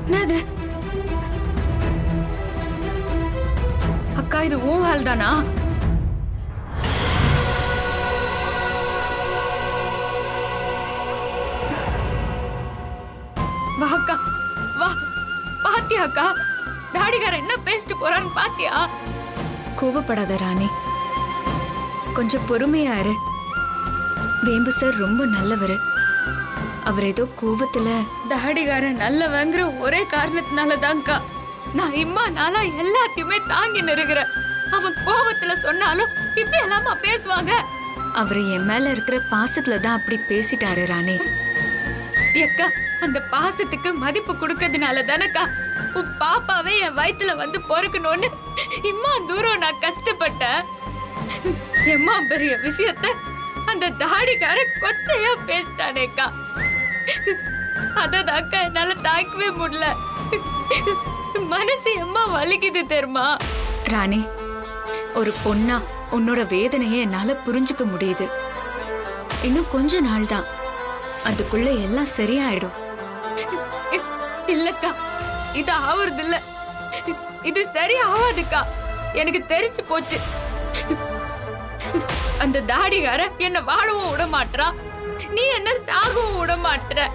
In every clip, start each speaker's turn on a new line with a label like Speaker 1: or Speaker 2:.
Speaker 1: என்னது அக்கா, இது உன் ஹால் தானா? வா அக்கா, வா. பாத்தியா அக்கா, தாடிகாரன் என்ன பேசிட்டு போறான்னு பாத்தியா? கோவப்படாத ராணி, கொஞ்சம் பொறுமையா இரு. வேம்பு சார் ரொம்ப நல்லவரு. அவர் ஏதோ கோவத்துல தாடிகாரன் நல்லவங்கிற ஒரே காரணத்தினாலதான்க்கா நான் இம்மா நாளா எல்லாத்தையுமே தாங்கி நிறுகிறேன். அவன் கோவத்துல சொன்னாலும் இப்படி எல்லாமா பேசுவாங்க? அவரு என் மேல இருக்கிற பாசத்துல தான் அப்படி பேசிட்டாரு ராணி. ஏக்கா, அந்த பாசத்துக்கு மதிப்பு கொடுக்கறதுனால தானக்கா உன் பாப்பாவே என் வயித்துல வந்து பொறுக்கணும்னு இம்மா தூரம் நான் கஷ்டப்பட்டேன். எம்மா பெரிய விஷயத்த அந்த தாடிக்கார கொச்சையா பேசிட்டானேக்கா. அததாக்கா என்னால தாக்கவே முடியல. மனசு எம்மா வலிக்குது தெரியுமா? ராணி, ஒரு பொண்ணா உன்னோட வேதனையை என்னால புரிஞ்சுக்க முடியுது. இன்னும் கொஞ்ச நாள் தான், அதுக்குள்ள எல்லாம் சரியாயிடும். இல்லக்கா, இது ஆவறது இல்ல. இது சரி ஆகாதுக்கா. எனக்கு தெரிஞ்சு போச்சு. அந்த தாடிகார என்ன வாழவும் விட மாட்டா, நீ என்ன சாகவும் விட மாட்ட.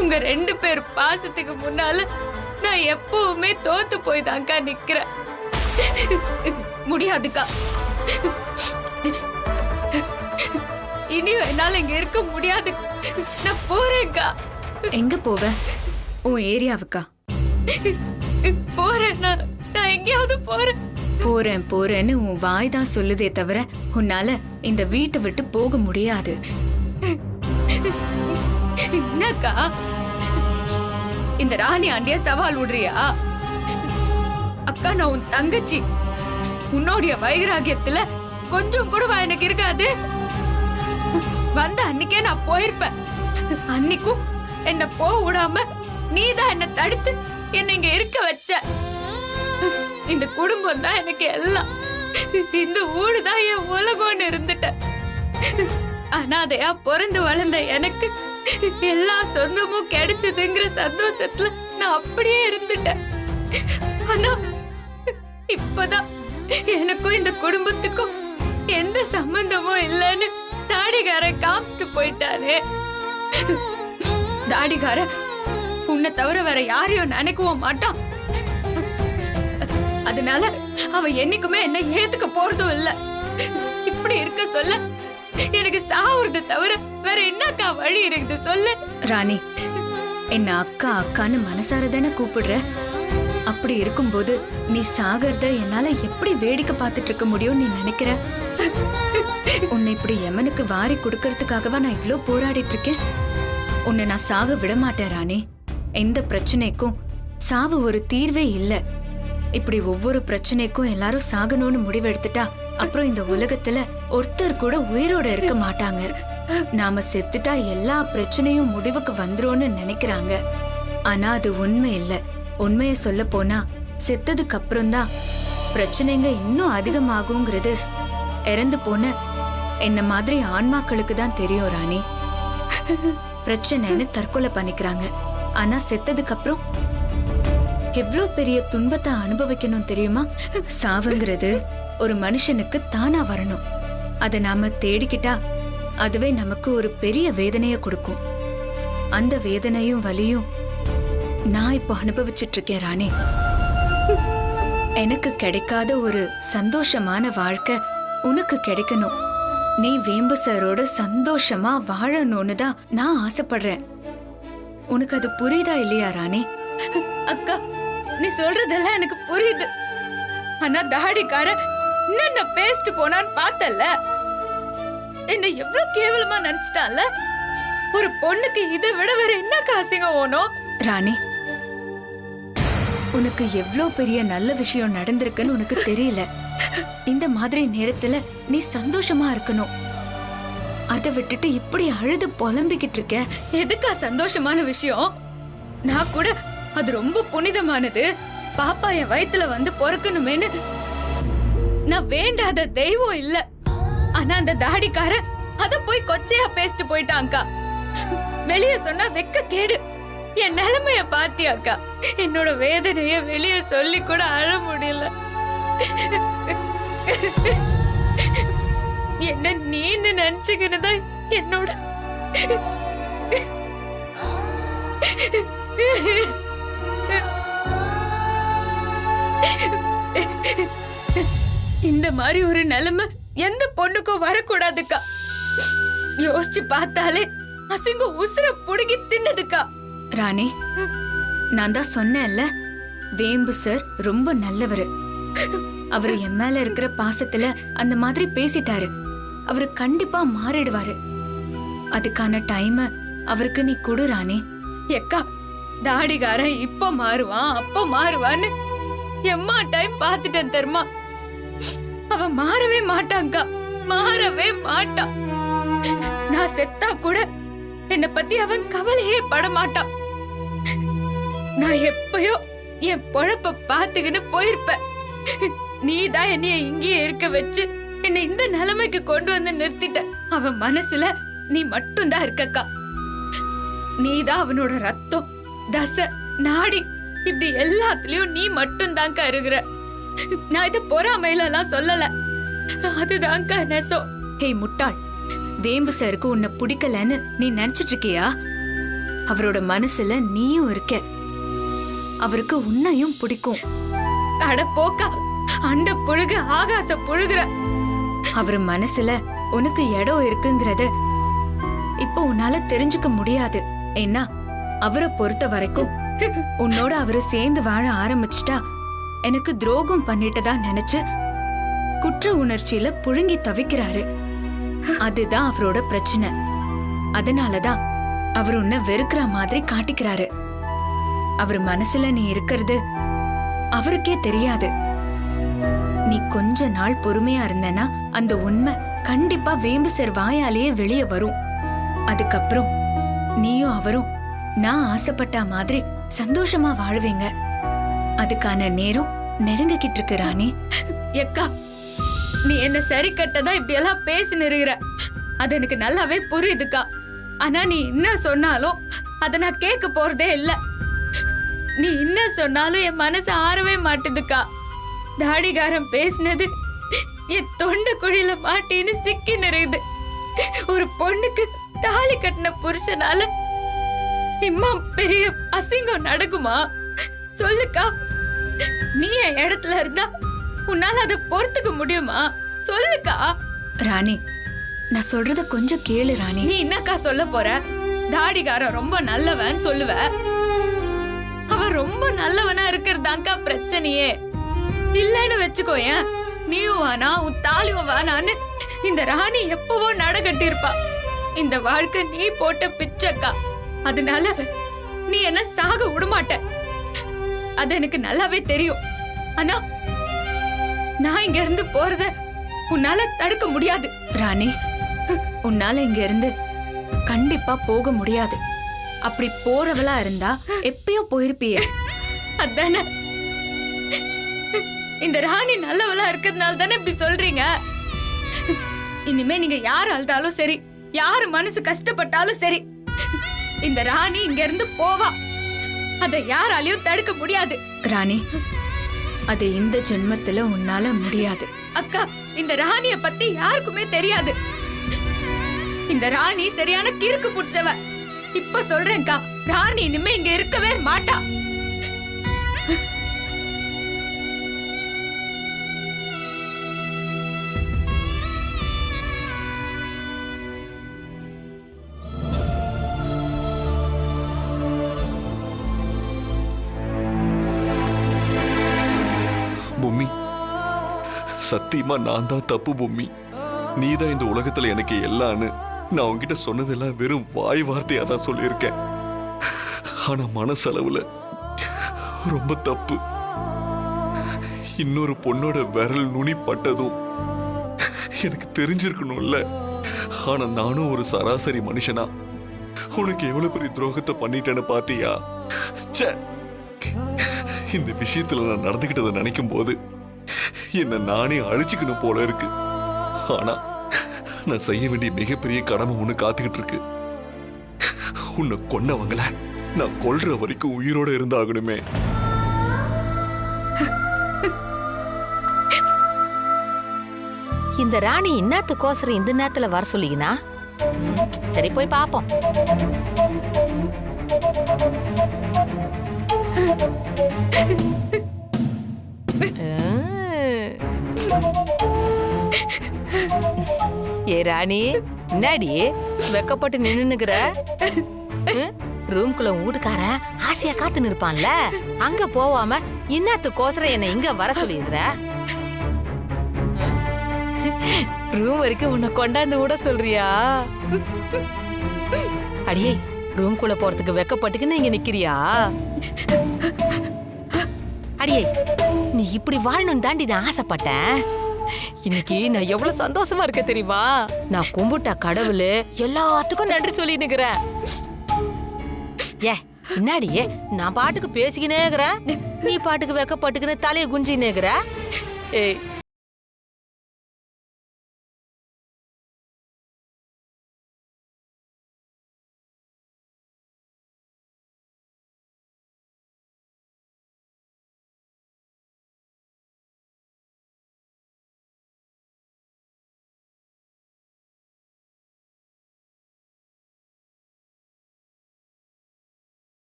Speaker 1: உங்க 2 பேர் பாசத்துக்கு முன்னால நான் எப்பவுமே தோத்து போய் தான்க்கா நிக்கிறேன். முடியாதுக்கா, இனியும் என்னால இங்க இருக்க முடியாது. நான் போறேன்க்கா. எங்க போவ? உன் ஏரியாவுக்கா? போறேன், நான் எங்கேயாவது போறேன். போறேன் போறேன்னு உன் வாய் தான் சொல்லுதே தவிர உன்னால இந்த வீட்டை விட்டு போக முடியாது. என்னக்கா, இந்த ராணி ஆண்டிய சவால் விடுறியா? அக்கா, நான் உன் தங்கச்சி. உன்னோடைய வைராகியத்துல கொஞ்சம் கூட எனக்கு இருக்காது. வந்த அன்னைக்கே நான் போயிருப்பேன். அன்னைக்கும் என்ன போக விடாம நீதான் என்ன தடுத்து என்ன இங்க இருக்க வச்ச. இந்த குடும்பம் தான் எனக்கு எல்லாம். இந்த ஊடுதான் என் உலகம்னு இருந்துட்ட. அனாதையா பிறந்து வளர்ந்த எனக்கு எல்லா சொந்தமும் கிடைச்சதுங்கிற சந்தோஷத்துல நான் அப்படியே இருந்துட்டேன். ஆனா இப்பதான் எனக்கும் இந்த குடும்பத்துக்கும் எந்த சம்பந்தமும் இல்லைன்னு தாடிகார காமிச்சிட்டு போயிட்டானே. தாடிகார உன்னை தவிர வேற யாரையும் நினைக்கவும் மாட்டான். அதனால அவன் என்னைக்குமே என்ன ஏத்துக்க போறதும் இல்ல. இப்படி இருக்க சொல்ல எனக்கு சாவுறது தவிர வேற என்னக்கா வழி இருக்குது சொல்லு? ராணி, என்ன அக்கா அக்கான்னு மனசார தானே கூப்பிடுற. அப்படி இருக்கும்போது நீ சாகிறத என்னால எப்படி வேடிக்கை பார்த்துட்டு இருக்க முடியும் நீ நினைக்கிற? உன்னை இப்படி யமனுக்கு வாரி கொடுக்கறதுக்காகவா நான் இவ்ளோ போராடிட்டு இருக்கேன்? உன்னை நான் சாக விட மாட்டேன் ராணி. எந்த பிரச்சனைக்கும் சாவு ஒரு தீர்வே இல்ல. இப்படி ஒவ்வொரு பிரச்சனைக்கும் எல்லாரும் சாகணும்னு முடிவெடுத்துட்டா அப்புறம் இந்த உலகத்துல ஒருத்தர் கூட உயிரோட இருக்க மாட்டாங்க. நாம செத்துட்டா எல்லா பிரச்சனையும் முடிவுக்கு வந்துரும்னு நினைக்கிறாங்க. ஆனா அது உண்மை இல்ல. உண்மைய சொல்ல போனா செத்ததுக்கு அப்புறம் தான் பிரச்சனைங்க இன்னும் அதிகமாகுங்கிறது இறந்து போன என்ன மாதிரி ஆன்மாக்களுக்கு தான் தெரியும் ராணி. பிரச்சனைன்னு தற்கொலை பண்ணிக்கிறாங்க. ஆனா செத்ததுக்கு அப்புறம் எவ்வளவு பெரிய துன்பத்தை அனுபவிக்கணும் தெரியுமா? சாவுங்கிறது ஒரு மனுஷனுக்கு தானா வரணும். அதை நாம தேடிக்கிட்டா அதுவே நமக்கு ஒரு பெரிய வேதனைய கொடுக்கும். அந்த வேதனையும் வலியும் நான் இப்போ அனுபவிச்சிட்டு இருக்கேன் ராணி. எனக்கு கிடைக்காத ஒரு சந்தோஷமான வாழ்க்கை உனக்கு கிடைக்கணும். நீ வேம்பு சாரோட சந்தோஷமா வாழணும்னு தான் நான் ஆசைப்படுறேன். உனக்கு அது புரியுதா இல்லையா ராணி? அக்கா, நீ சொல்றதெல்லாம் எனக்கு புரியுது. ஆனா தாடிக்கார என்ன பேசிட்டு போனான்னு பார்த்தல, என்ன எவ்வளவு கேவலமா நினைச்சிட்டான்ல. ஒரு பொண்ணுக்கு இதை விட வேற என்ன அசிங்கம் ஓணும்? ராணி, உனக்கு எவ்வளவு பெரிய நல்ல விஷயம் நடந்திருக்குன்னு உனக்கு தெரியல. இந்த மாதிரி நேரத்துல நீ சந்தோஷமா இருக்கணும். அதை விட்டுட்டு இப்படி அழுது புலம்பிக்கிட்டு இருக்க. எதுக்கா சந்தோஷமான விஷயம்? நான் கூட அது ரொம்ப புனிதமானது, பாப்பா என் வயித்துல வந்து பொறுக்கணுமேனு நான் வேண்டாத தெய்வம் இல்ல. ஆனா அந்த தாடிக்கார அத போய் கொச்சையா பேசிட்டு போயிட்டாங்கா. வெளிய சொன்னா வெக்க கேடு. என் நிலைமைய பாத்தியாக்கா? என்னோட வேதனைய வெளிய சொல்லி கூட அழ முடியல. என்ன நீன்னு நினைச்சுக்கிறதா என்னோட இந்த மாதிரி ஒரு நிலைமை எந்த பொண்ணுக்கும் வரக்கூடாதுக்கா. யோசிச்சு பார்த்தாலே அசிங்கம் உசுர புடுங்கி தின்னதுக்கா. ராணி, நான் தான் சொன்னேன்ல, வேம்பு சார் ரொம்ப நல்லவரு. அவரு என் மேல இருக்கிற பாசத்துல அந்த மாதிரி பேசிட்டாரு. அவரு கண்டிப்பா மாறிடுவாரு. அதுக்கான டைம் அவருக்கு நீ கொடு ராணி. எக்கா, தாடிகாரன் இப்ப மாறுவான் அப்ப மாறுவான்னு எம்மா டைம் பாத்துட்டேன் தெரியுமா? அவன் மாறவே மாட்டாங்கா, மாறவே மாட்டான். நான் செத்தா கூட என்னை பத்தி அவன் கவலையே பட மாட்டான். நான் எப்பயோ என் பொழப்ப பாத்துக்கின்னு போயிருப்பேன். நீதான் என்னைய இங்கேயே இருக்க வச்சு என்னை இந்த நிலைமைக்கு கொண்டு வந்து நிறுத்திட்ட. அவன் மனசுல நீ மட்டும்தான் இருக்கக்கா. நீதான் அவனோட ரத்தம், தசை, நாடி, இப்படி எல்லாத்துலயும் நீ மட்டும்தான்க்கா இருக்கிற. நான் இது பொறாமையில எல்லாம் சொல்லல, அதுதான்க்கா நெசம். ஹே முட்டாள், வேம்பு சாருக்கு உன்னை பிடிக்கலன்னு நீ நினைச்சிட்டு இருக்கியா? அவரோட மனசுல நீயும் இருக்க. அவருக்கு உன்னையும் பிடிக்கும். அட போக்கா, அண்ட புழுக ஆகாச புழுகுற. அவர் மனசுல உனக்கு இடம் இருக்குங்கிறத இப்ப உன்னால தெரிஞ்சுக்க முடியாது. ஏன்னா அவரை பொறுத்த வரைக்கும் உன்னோட அவரு சேர்ந்து வாழ ஆரம்பிச்சுட்டா எனக்கு துரோகம் பண்ணிட்டதா நினைச்சு குற்ற உணர்ச்சியில புழுங்கி தவிக்கிறாரு. அதுதான் அவரோட பிரச்சனை. அதனாலதான் அவர் உன்னை வெறுக்கிற மாதிரி காட்டிக்கிறாரு. அவர் மனசுல நீ இருக்கிறது அவருக்கே தெரியாது. நீ கொஞ்ச நாள் பொறுமையா இருந்தனா அந்த உண்மை கண்டிப்பா வேம்பு சார் வாயாலேயே வெளியே வரும். அதுக்கப்புறம் நீயும் அவரும் நான் ஆசைப்பட்ட மாதிரி சந்தோஷமா வாழ்வீங்க. அதுக்கான நேரம் நெருங்கிக்கிட்டு இருக்கு ராணி. எக்கா, நீ என்ன சரி கட்டதான் இப்படி எல்லாம் பேசி நிறுகிற, அது எனக்கு நல்லாவே புரியுதுக்கா. ஆனா நீ என்ன சொன்னாலும் அத நான் கேட்க போறதே இல்ல. நீ என்ன சொன்னாலும் என் மனசு ஆறவே மாட்டுதுக்கா. தாடிகாரன் பேசினது என் தொண்டை குழியில மாட்டின்னு சிக்கி நிறையுது. ஒரு பொண்ணுக்கு தாலி கட்டின புருஷனால இம்மா பெரிய அசிங்கம் நடக்குமா? சொல்லுக்கா, நீ என் இடத்துல இருந்தா உன்னால அதை பொறுத்துக்க முடியுமா? சொல்லுக்கா. ராணி, நான் சொல்றத கொஞ்சம் கேளு ராணி. நீ என்னக்கா சொல்ல போற? தாடிகாரன் ரொம்ப நல்லவன் சொல்லுவ. அவன் ரொம்ப நல்லவனா இருக்கிறதாக்கா பிரச்சனையே. இல்லன்னு வச்சுக்கோயேன், நீயும் வானா உன் தாலியும் வானான்னு இந்த ராணி எப்பவோ நடகட்டி இருப்பா. இந்த வாழ்க்கை நீ போட்ட பிச்சைக்கா. அதனால நீ என்ன சாக விடமாட்ட, அது எனக்கு நல்லாவே தெரியும். ஆனா நான் இங்க இருந்து போறத உன்னால தடுக்க முடியாது ராணி. உன்னால இங்க இருந்து கண்டிப்பா போக முடியாது. அப்படி போறவளா இருந்தா எப்பயோ போயிருப்பிய. அதானே, இந்த ராணி நல்லவளா இருக்கிறதுனால தானே இப்படி சொல்றீங்க. இனிமே நீங்க யார் அழுதாலும் சரி, யாரு மனசு கஷ்டப்பட்டாலும் சரி, இந்த ராணி இங்க இருந்து போவா. அத யாராலையும் தடுக்க முடியாது ராணி. அது இந்த ஜென்மத்துல உன்னால முடியாது. அக்கா, இந்த ராணிய பத்தி யாருக்குமே தெரியாது. இந்த ராணி சரியான கிறுக்கு புடிச்சவ. இப்ப சொல்றேன்க்கா, ராணி இனிமே இங்க இருக்கவே மாட்டா.
Speaker 2: பூமி, சத்தியமா நான் தான் தப்பு பூமி. நீதான் இந்த உலகத்துல எனக்கு எல்லான்னு நான் உன்கிட்ட சொன்னதெல்லாம் வெறும் வாய் வார்த்தையா தான் சொல்லியிருக்கேன். ஆனா மனசளவுல ரொம்ப தப்பு. இன்னொரு பொண்ணோட விரல் நுனி பட்டதும் எனக்கு தெரிஞ்சிருக்கணும்ல. ஆனா நானும் ஒரு சராசரி மனுஷனா உனக்கு எவ்வளவு பெரிய துரோகத்தை பண்ணிட்டேன்னு பாத்தியா? இந்த விஷயத்துல நான் நடந்துகிட்டதை நினைக்கும் போது என்ன நானே அழிச்சுக்கணும் போல இருக்கு. ஆனா நான் செய்ய வேண்டிய மிகப்பெரிய கடமை ஒண்ணு காத்துக்கிட்டு இருக்கு. உன்னை கொன்னவங்கள நான் கொல்ற வரைக்கும் உயிரோட இருந்தாகணுமே.
Speaker 3: இந்த ராணி இன்னத்துக்கோசரம் இந்த நேரத்துல வர சொல்லிக்கினா? சரி போய் பாப்போம். ஏ ராணி, என்னடி வெக்கப்பட்டு நின்னுக்கிற? ரூம்குள்ள வீட்டுக்காரன் ஆசையா காத்து நிற்பான்ல, அங்க போவாம இன்னத்துக்கோசரம் என்ன இங்க வர சொல்லிடுற? ரூம் வரைக்கும் உன்னை கொண்டாந்து விட சொல்றியா? அடியே, ரூம்குள்ள போறதுக்கு வெக்கப்பட்டுக்குன்னு இங்க நிக்கிறியா? அடியே, நீ இப்படி வாழணும்னு தாண்டி நான் ஆசைப்பட்டேன். இன்னைக்கு நான் எவ்வளவு சந்தோஷமா இருக்க தெரியுமா? நான் கும்பிட்ட கடவுள் எல்லாத்துக்கும் நன்றி சொல்லினுக்கிறேன். ஏ என்னாடியே, நான் பாட்டுக்கு பேசிக்கினேக்கிறேன், நீ பாட்டுக்கு வெக்கப்பட்டுக்குன்னு தலையை குஞ்சினேக்கிற. ஏய்,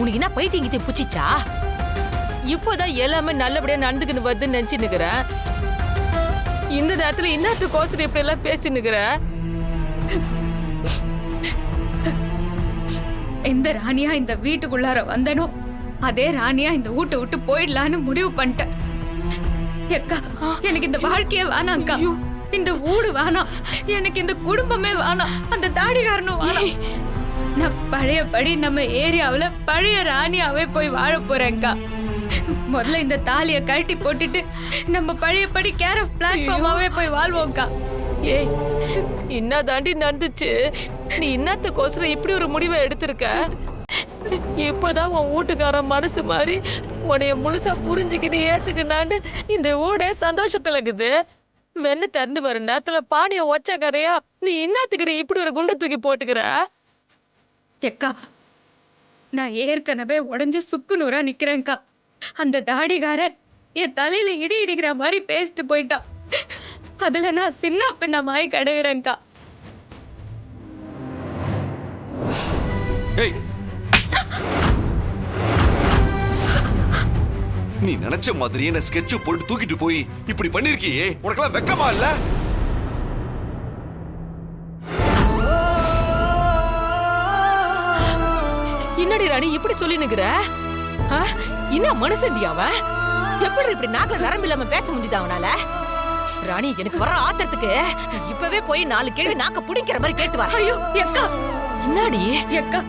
Speaker 3: உனக்கு என்ன பைத்தியங்கிட்ட புச்சிச்சா? இப்போதான் எல்லாமே நல்லபடியா நடந்துக்கின்னு வருதுன்னு நினைச்சுன்னுக்கிறேன். இந்த நேரத்துல இன்னத்துக்கோசரம் இப்படி எல்லாம் பேசினுக்கிற?
Speaker 1: எந்த ராணியா இந்த வீட்டுக்குள்ளார வந்தனோ அதே ராணியா இந்த வீட்டை விட்டு போயிடலான்னு முடிவு பண்ணிட்டேன். எக்கா, எனக்கு இந்த வாழ்க்கையே வேணாம்க்கா. இந்த வீடு வேணாம், எனக்கு இந்த குடும்பமே வேணாம், அந்த தாடிகாரனும் வேணாம். நான் பழையபடி நம்ம ஏரியாவுல பழைய ராணியாவே போய் வாழ போறேன்க்கா. முதல்ல இந்த தாலிய கழட்டி போட்டுட்டு நம்ம பழையபடி கேர் ஆஃப் பிளாட்ஃபார்மாவே போய் வாழ்வோம்க்கா.
Speaker 3: ஏய், என்ன தாண்டி நடந்துச்சு? நீ இன்னத்துக்கோசரம் இப்படி ஒரு முடிவை எடுத்திருக்க? இப்பதான் உன் வீட்டுக்காரன் மனசு மாதிரி உன்னைய முழுசா புரிஞ்சுக்கிட்டு ஏத்துக்கினான்னு இந்த ஊடே சந்தோஷத்துல இருக்குது. வெண்ணு திறந்து வர நேரத்துல பானிய ஒச்ச கதையா நீ இன்னத்துக்கிட்ட இப்படி ஒரு குண்டை தூக்கி போட்டுக்கிற?
Speaker 1: எக்கா, நான் ஏற்கனவே உடஞ்சு சுக்கு நூறா நிக்கிறேன்க்கா. அந்த தாடிகாரன் என் தலையில இடி இடிக்கிற மாதிரி பேசிட்டு போயிட்டான். அதுல நான் சின்ன பின்னமாய் கிடக்குறேன்க்கா.
Speaker 2: நீ நினைச்ச மாதிரியே நான் ஸ்கெட்ச் போட்டு தூக்கிட்டு போய் இப்படி பண்ணிருக்கியே, உனக்கெல்லாம் வெக்கமா இல்ல?
Speaker 3: என்னடி ராணி இப்படி சொல்லி நிக்கிற? என்ன மனுஷன்டி அவன்? எப்படி இப்படி நாக்குல நரம்பு இல்லாம பேச முடிஞ்சுது அவனால? ராணி, எனக்கு வர ஆத்திரத்துக்கு இப்பவே போய் 4 கேள்வி நாக்க புடிக்கிற மாதிரி கேட்டு வர.
Speaker 1: ஐயோ எக்கா,
Speaker 3: என்னடி?
Speaker 1: எக்கா,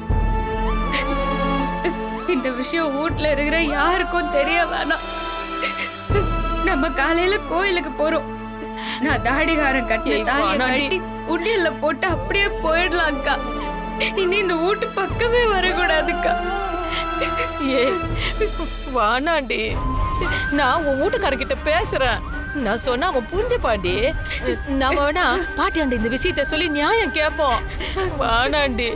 Speaker 1: இந்த விஷயம் வீட்டுல இருக்கிற யாருக்கும் தெரிய வேணாம். நம்ம காலையில கோயிலுக்கு போறோம். நான் தாடிகாரன் கட்டின தாலியை கட்டி உண்டியல்ல போட்டு அப்படியே போயிடலாம்க்கா. இனி இந்த வீட்டு பக்கமே வரக்கூடாதுக்கா.
Speaker 3: ஏ வானாண்டி, நான் உன் வீட்டுக்காரர்கிட்ட பேசுறேன். நான் சொன்னா அவன் புரிஞ்சுப்பாண்டி. நாம வேணா பாட்டியாண்டி இந்த விஷயத்த சொல்லி நியாயம் கேட்போம். வானாண்டி,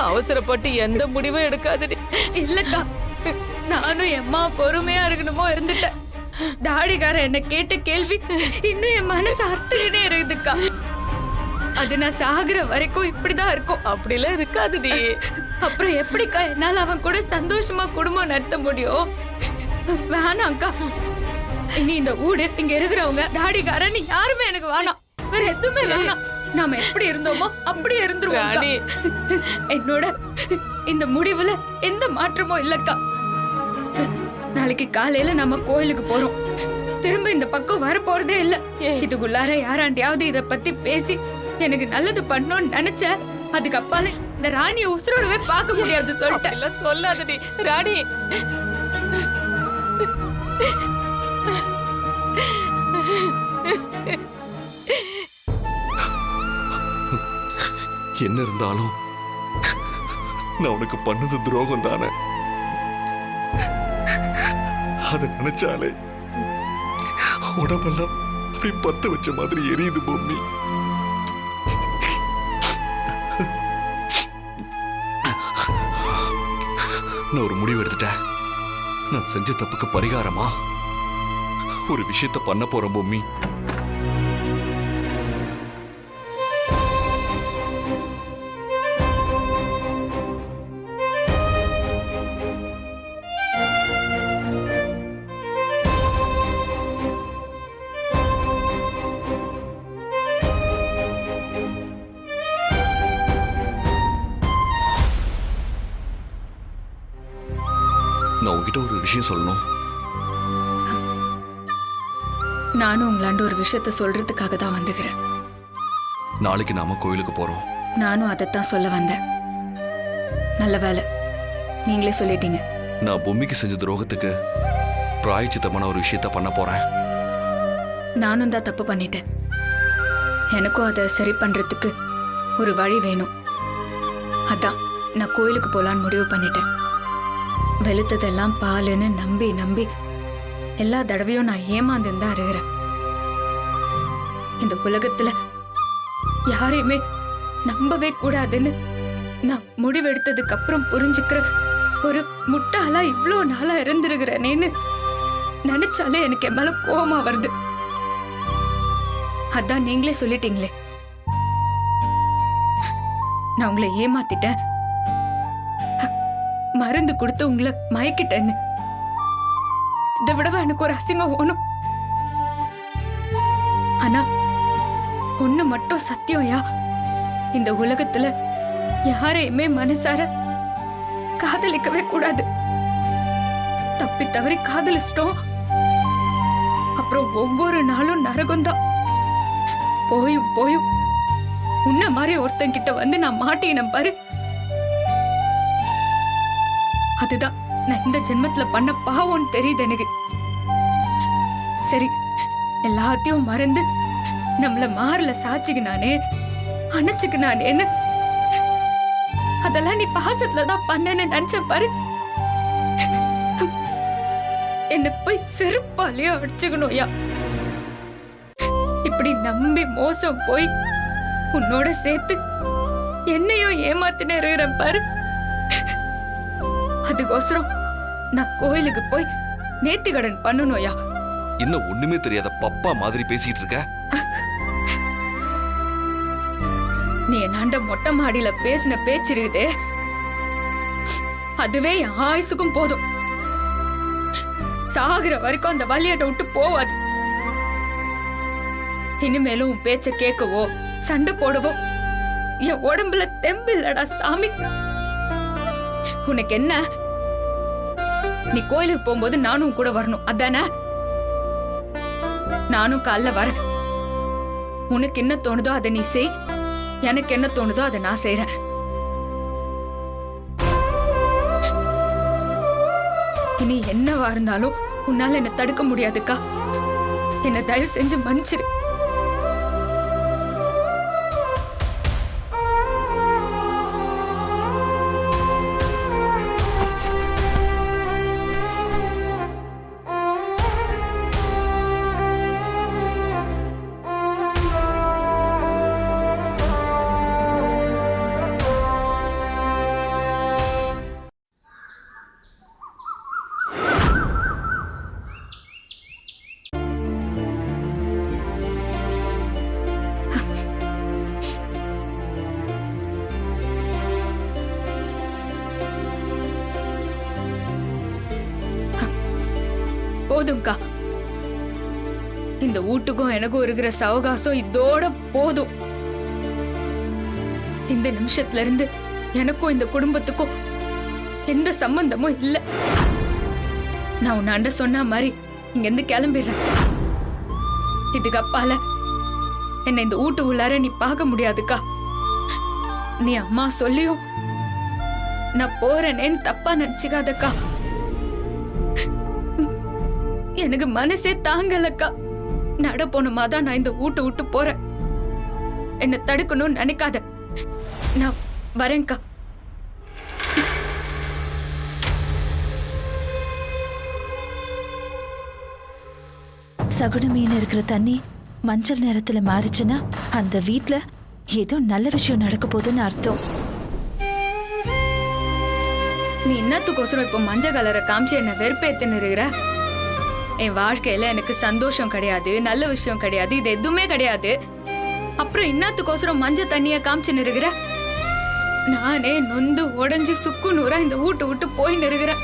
Speaker 3: அவசரப்பட்டு எந்த முடிவும் எடுக்காதடி.
Speaker 1: இல்லக்கா, நானும் எம்மா பொறுமையா இருக்கணுமோ இருந்துட்டேன். தாடிகாரன் என்ன கேட்ட கேள்வி இன்னும் என் மனசு அறுத்துக்கிட்டே இருக்குதுக்கா. அது நான் சாகுற வரைக்கும் இப்படிதான் இருக்கும்.
Speaker 3: அப்படிலாம் இருக்காதுடி.
Speaker 1: அப்புறம் எப்படிக்கா என்னால அவன் கூட சந்தோஷமா குடும்பம் நடத்த முடியும்? வேணாம்க்கா. இனி இந்த வீடு, இங்க இருக்கிறவங்க, தாடிகாரன் யாருமே எனக்கு வேணாம். வேற எதுவுமே வேணாம். நாம எப்படி இருந்தோமோ அப்படியே இருந்துருவோம். என்னோட இந்த முடிவுல எந்த மாற்றமும் இல்லக்கா. நாளைக்கு காலையில நம்ம கோயிலுக்கு போறோம். திரும்ப இந்த பக்கம் வர போறதே இல்ல. இதுக்குள்ளார யாராண்டியாவது இத பத்தி பேசி எனக்கு நல்லது பண்ணணும்னு நினைச்ச, அதுக்கு அப்பால இந்த ராணியை உசுரோடவே பார்க்க முடியாது சொல்லிட்டேன்.
Speaker 3: சொல்லாதடி ராணி.
Speaker 2: என்ன இருந்தாலும் நான் உனக்கு பண்ணது துரோகம் தானே. அதை நினைச்சாலே உடம்பெல்லாம் அப்படி பத்த வச்ச மாதிரி எரியுது பொம்மி. நான் ஒரு முடிவு எடுத்துட்டேன். நான் செஞ்ச தப்புக்கு பரிகாரமா ஒரு விஷயத்த பண்ண போறேன் பொம்மி. நான் உங்ககிட்ட ஒரு விஷயம் சொல்லணும்.
Speaker 1: நானும் உங்களாண்ட ஒரு விஷயத்த சொல்றதுக்காக தான் வந்துக்கிறேன்.
Speaker 2: நாளைக்கு நாம கோயிலுக்கு போறோம்.
Speaker 1: நானும் அதைத்தான் சொல்ல வந்தேன். நல்ல வேலை நீங்களே சொல்லிட்டீங்க.
Speaker 2: நான் பொம்மிக்கு செஞ்ச துரோகத்துக்கு பிராயச்சித்தமான ஒரு விஷயத்த பண்ண போறேன்.
Speaker 1: நானும் தான் தப்பு பண்ணிட்டேன். எனக்கும் அதை சரி பண்றதுக்கு ஒரு வழி வேணும். அதான் நான் கோயிலுக்கு போலான்னு முடிவு பண்ணிட்டேன். வெளுத்ததெல்லாம் பாலுன்னு நம்பி நம்பி எல்லா தடவையும் நான் ஏமாந்துன்னு தான் இருக்கிறேன். இந்த உலகத்துல யாரையுமே நம்பவே கூடாதுன்னு நான் முடிவெடுத்ததுக்கு அப்புறம் புரிஞ்சுக்கிற ஒரு முட்டாளா இவ்ளோ நாளா இருந்திருக்கிறேனேன்னு நினைச்சாலே எனக்கு என் மேல கோவமா வருது. அதான் நீங்களே சொல்லிட்டீங்களே, நான் உங்களை ஏமாத்திட்டேன், மருந்து கொடுத்து உங்களை மயக்கிட்டேன்னு. இதை விடவா எனக்கு ஒரு அசிங்கம் வேணும்? ஆனா ஒண்ணு மட்டும் சத்தியம்யா, இந்த உலகத்துல யாரையுமே மனசார காதலிக்கவே கூடாது. தப்பி தவறி காதலிச்சிட்டோம், அப்புறம் ஒவ்வொரு நாளும் நரகம்தான். போயும் போயும் உன்ன மாதிரி ஒருத்தன் கிட்ட வந்து நான் மாட்டினேன் பாரு. அதுதான் நான் இந்த ஜென்மத்துல பண்ண பாவம்னு தெரியுது எனக்கு. சரி, எல்லாத்தையும் மறந்து நம்மள மாறல சாச்சுக்கினானே அணைச்சுக்கினானேன்னு அதெல்லாம் நீ பாசத்துலதான் பண்ணன்னு நினைச்சேன் பாரு. என்ன போய் செருப்பாலேயே அடிச்சுக்கணும்யா. இப்படி நம்பி மோசம் போய் உன்னோட சேர்த்து என்னையும் ஏமாத்தின இருக்கிறேன் பாரு. அதுக்கோசரம் நான் கோயிலுக்கு போய் நேர்த்தி கடன் பண்ணணும்யா.
Speaker 2: இன்னும் ஒண்ணுமே தெரியாத பப்பா மாதிரி பேசிட்டு இருக்க.
Speaker 1: நீ என்னாண்ட மொட்டை மாடியில பேசின பேச்சு இருக்குதே, அதுவே என் ஆயுசுக்கும் போதும். சாகுற வரைக்கும் அந்த வலியட்டை விட்டு போவாது. இனிமேலும் உன் பேச்ச கேட்கவோ சண்டை போடவோ என் உடம்புல தெம்பு இல்லடா சாமி. உனக்கு என்ன, நீ கோயிலுக்கு போகும்போது நானும் கூட வரணும் அதானே? நானும் காலைல வரேன். உனக்கு என்ன தோணுதோ அதை நீ செய், எனக்கு என்ன தோணுதோ அதை நான் செய்றேன். இனி என்னவா இருந்தாலும் உன்னால என்ன தடுக்க முடியாதுக்கா. என்ன தயவு செஞ்சு மன்னிச்சிரு. போதும்க்கா, இந்த வீட்டுக்கும் எனக்கும் இருக்கிற சவகாசம் இதோட போதும். இந்த நிமிஷத்துல இருந்து எனக்கும் இந்த குடும்பத்துக்கும் எந்த சம்பந்தமும் இல்ல. நான் உன்னாண்ட சொன்ன மாதிரி இங்க இருந்து கிளம்பிடுறேன். இதுக்கு அப்பால என்ன இந்த வீட்டு உள்ளார நீ பார்க்க முடியாதுக்கா. நீ அம்மா சொல்லியும் நான் போறேனேன்னு தப்பா நினைச்சுக்காதக்கா. எனக்கு மனசே தாங்கலக்கா. நட போனமாதான் நான் இந்த வீட்டை விட்டு போறேன். என்ன தடுக்கணும்னு நினைக்காத. நான் வரேன்க்கா.
Speaker 4: சகுன மீன் இருக்கிற தண்ணி மஞ்சள் நிறத்துல மாறிச்சுன்னா அந்த வீட்ல ஏதோ நல்ல விஷயம் நடக்க போகுதுன்னு அர்த்தம்.
Speaker 1: நீ என்னத்துக்கோசரம் இப்போ மஞ்சள் கலரை காமிச்சு என்ன வெறுப்பேத்துன்னு இருக்கிற? என் வாழ்க்கையில எனக்கு சந்தோஷம் கிடையாது, நல்ல விஷயம் கிடையாது, இது எதுவுமே கிடையாது. அப்புறம் இன்னத்துக்கோசரம் மஞ்சள் தண்ணிய காமிச்சுன்னு இருக்கிற? நானே நொந்து உடஞ்சி சுக்கு நூறா இந்த வீட்டு விட்டு போயின்னு இருக்கிறேன்.